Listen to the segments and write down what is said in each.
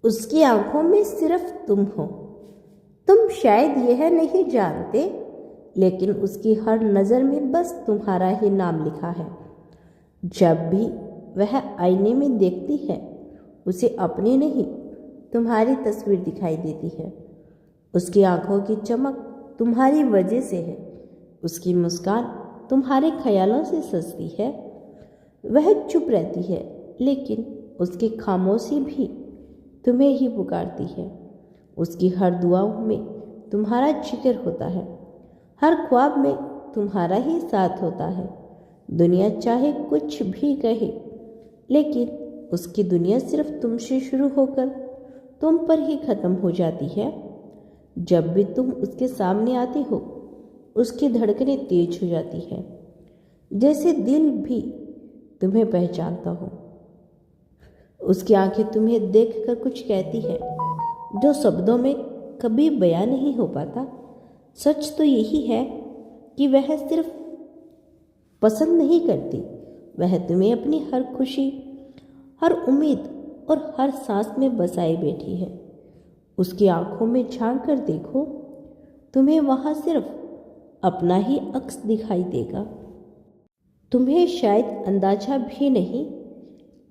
उसकी आंखों में सिर्फ तुम हो। तुम शायद यह नहीं जानते, लेकिन उसकी हर नज़र में बस तुम्हारा ही नाम लिखा है। जब भी वह आईने में देखती है, उसे अपनी नहीं तुम्हारी तस्वीर दिखाई देती है। उसकी आंखों की चमक तुम्हारी वजह से है, उसकी मुस्कान तुम्हारे ख्यालों से सजती है। वह चुप रहती है, लेकिन उसकी खामोशी भी तुम्हें ही पुकारती है। उसकी हर दुआओं में तुम्हारा जिक्र होता है, हर ख्वाब में तुम्हारा ही साथ होता है। दुनिया चाहे कुछ भी कहे, लेकिन उसकी दुनिया सिर्फ तुमसे शुरू होकर तुम पर ही खत्म हो जाती है। जब भी तुम उसके सामने आते हो, उसकी धड़कनें तेज हो जाती है, जैसे दिल भी तुम्हें पहचानता हो। उसकी आंखें तुम्हें देखकर कुछ कहती है जो शब्दों में कभी बयां नहीं हो पाता। सच तो यही है कि वह सिर्फ पसंद नहीं करती, वह तुम्हें अपनी हर खुशी, हर उम्मीद और हर सांस में बसाए बैठी है। उसकी आंखों में झांक कर देखो, तुम्हें वहां सिर्फ अपना ही अक्स दिखाई देगा। तुम्हें शायद अंदाजा भी नहीं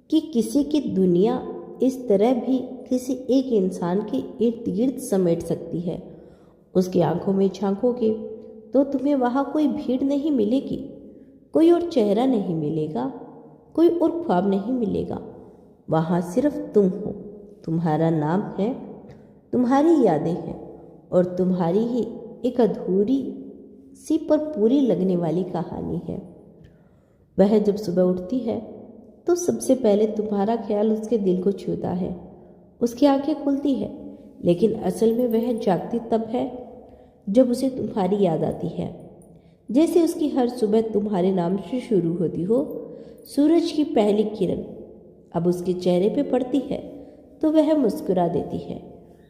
कि किसी की दुनिया इस तरह भी किसी एक इंसान के इर्द गिर्द समेट सकती है। उसकी आंखों में झांकोगे तो तुम्हें वहाँ कोई भीड़ नहीं मिलेगी, कोई और चेहरा नहीं मिलेगा, कोई और ख्वाब नहीं मिलेगा। वहाँ सिर्फ तुम हो, तुम्हारा नाम है, तुम्हारी यादें हैं और तुम्हारी ही एक अधूरी सी पर पूरी लगने वाली कहानी है। वह जब सुबह उठती है तो सबसे पहले तुम्हारा ख्याल उसके दिल को छूता है। उसकी आंखें खुलती है, लेकिन असल में वह जागती तब है जब उसे तुम्हारी याद आती है। जैसे उसकी हर सुबह तुम्हारे नाम से शुरू होती हो। सूरज की पहली किरण अब उसके चेहरे पे पड़ती है तो वह मुस्कुरा देती है,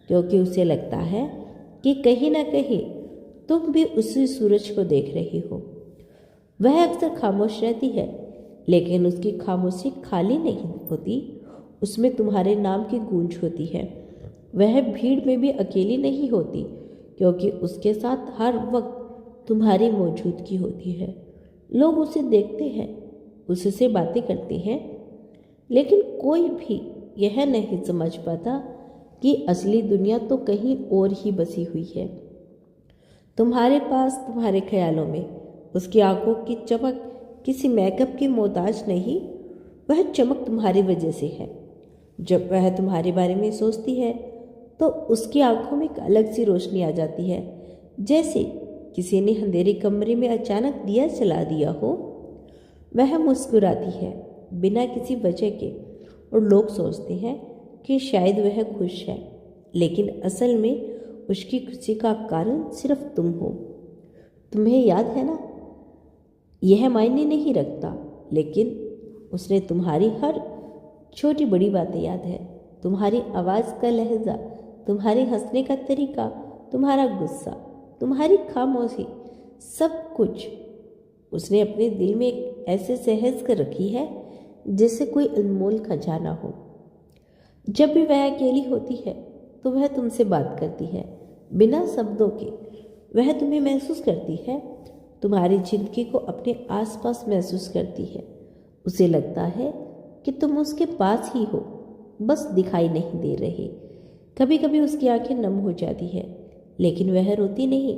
क्योंकि उसे लगता है कि कहीं ना कहीं तुम भी उसी सूरज को देख रही हो। वह अक्सर खामोश रहती है, लेकिन उसकी खामोशी खाली नहीं होती, उसमें तुम्हारे नाम की गूंज होती है। वह भीड़ में भी अकेली नहीं होती, क्योंकि उसके साथ हर वक्त तुम्हारी मौजूदगी होती है। लोग उसे देखते हैं, उससे बातें करते हैं, लेकिन कोई भी यह नहीं समझ पाता कि असली दुनिया तो कहीं और ही बसी हुई है। तुम्हारे पास, तुम्हारे ख्यालों में उसकी आंखों की चमक किसी मेकअप की मोहताज नहीं, वह चमक तुम्हारी वजह से है। जब वह तुम्हारे बारे में सोचती है तो उसकी आंखों में एक अलग सी रोशनी आ जाती है, जैसे किसी ने अंधेरे कमरे में अचानक दिया जला दिया हो। वह मुस्कुराती है बिना किसी वजह के, और लोग सोचते हैं कि शायद वह खुश है, लेकिन असल में उसकी खुशी का कारण सिर्फ तुम हो। तुम्हें याद है ना, यह मायने नहीं रखता, लेकिन उसने तुम्हारी हर छोटी बड़ी बातें याद है। तुम्हारी आवाज़ का लहजा, तुम्हारे हंसने का तरीका, तुम्हारा गुस्सा, तुम्हारी खामोशी, सब कुछ उसने अपने दिल में एक ऐसे सहज कर रखी है जैसे कोई अनमोल खजाना हो। जब भी वह अकेली होती है तो वह तुमसे बात करती है बिना शब्दों के। वह तुम्हें महसूस करती है, तुम्हारी जिंदगी को अपने आसपास महसूस करती है। उसे लगता है कि तुम उसके पास ही हो, बस दिखाई नहीं दे रहे। कभी कभी उसकी आंखें नम हो जाती है, लेकिन वह रोती नहीं,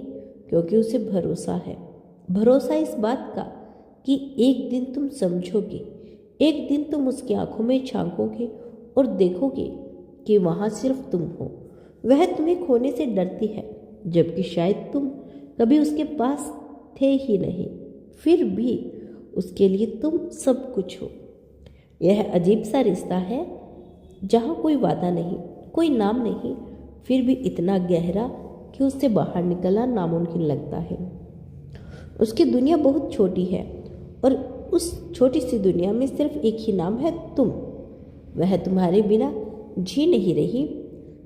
क्योंकि उसे भरोसा है। भरोसा इस बात का कि एक दिन तुम समझोगे, एक दिन तुम उसकी आंखों में झांकोगे और देखोगे कि वहाँ सिर्फ तुम हो। वह तुम्हें खोने से डरती है, जबकि शायद तुम कभी उसके पास थे ही नहीं, फिर भी उसके लिए तुम सब कुछ हो। यह अजीब सा रिश्ता है जहाँ कोई वादा नहीं, कोई नाम नहीं, फिर भी इतना गहरा कि उससे बाहर निकलना नामुमकिन लगता है। उसकी दुनिया बहुत छोटी है और उस छोटी सी दुनिया में सिर्फ एक ही नाम है, तुम। वह तुम्हारे बिना जी नहीं रही,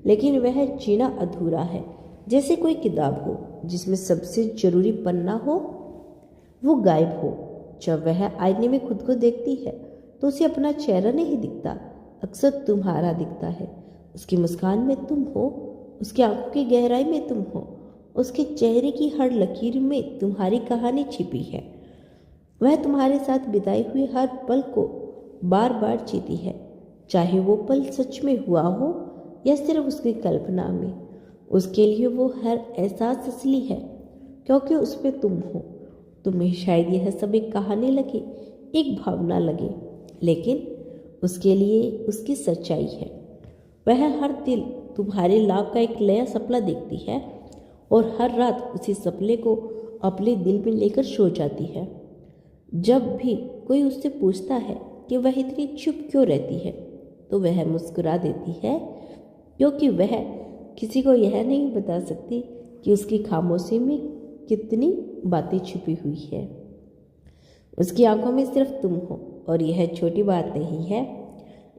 लेकिन वह जीना अधूरा है, जैसे कोई किताब हो जिसमें सबसे जरूरी पन्ना हो वो गायब हो। जब वह आईने में खुद को देखती है तो उसे अपना चेहरा नहीं दिखता, अक्सर तुम्हारा दिखता है। उसकी मुस्कान में तुम हो, उसकी आंखों की गहराई में तुम हो, उसके चेहरे की हर लकीर में तुम्हारी कहानी छिपी है। वह तुम्हारे साथ बिताए हुए हर पल को बार बार जीती है, चाहे वो पल सच में हुआ हो या सिर्फ उसकी कल्पना में। उसके लिए वो हर एहसास असली है, क्योंकि उसमें तुम हो। तुम्हें शायद यह सब एक कहानी लगे, एक भावना लगे, लेकिन उसके लिए उसकी सच्चाई है। वह हर दिन तुम्हारे लाभ का एक नया सपना देखती है और हर रात उसी सपने को अपने दिल में लेकर सो जाती है। जब भी कोई उससे पूछता है कि वह इतनी चुप क्यों रहती है, तो वह मुस्कुरा देती है, क्योंकि वह किसी को यह नहीं बता सकती कि उसकी खामोशी में कितनी बातें छुपी हुई है। उसकी आंखों में सिर्फ तुम हो, और यह छोटी बात नहीं है।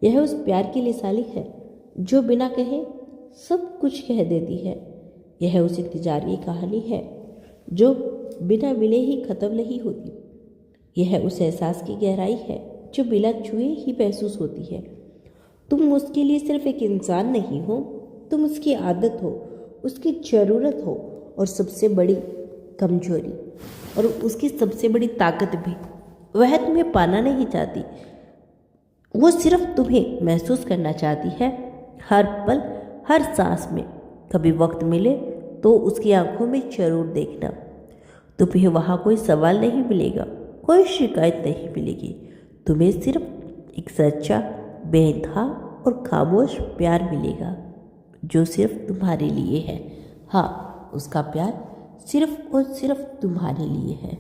यह उस प्यार की मिसाली है जो बिना कहे सब कुछ कह देती है। यह उस इंतजार की कहानी है जो बिना मिले ही खत्म नहीं होती। यह उस एहसास की गहराई है जो बिना छुए ही महसूस होती है। तुम उसके लिए सिर्फ एक इंसान नहीं हो, तुम उसकी आदत हो, उसकी ज़रूरत हो, और सबसे बड़ी कमजोरी और उसकी सबसे बड़ी ताकत भी। वह तुम्हें पाना नहीं चाहती, वो सिर्फ तुम्हें महसूस करना चाहती है, हर पल, हर सांस में। कभी वक्त मिले तो उसकी आंखों में जरूर देखना। तुम्हें वहाँ कोई सवाल नहीं मिलेगा, कोई शिकायत नहीं मिलेगी। तुम्हें सिर्फ एक सच्चा, बेइंतहा और खामोश प्यार मिलेगा, जो सिर्फ तुम्हारे लिए है। हाँ, उसका प्यार सिर्फ और सिर्फ तुम्हारे लिए है।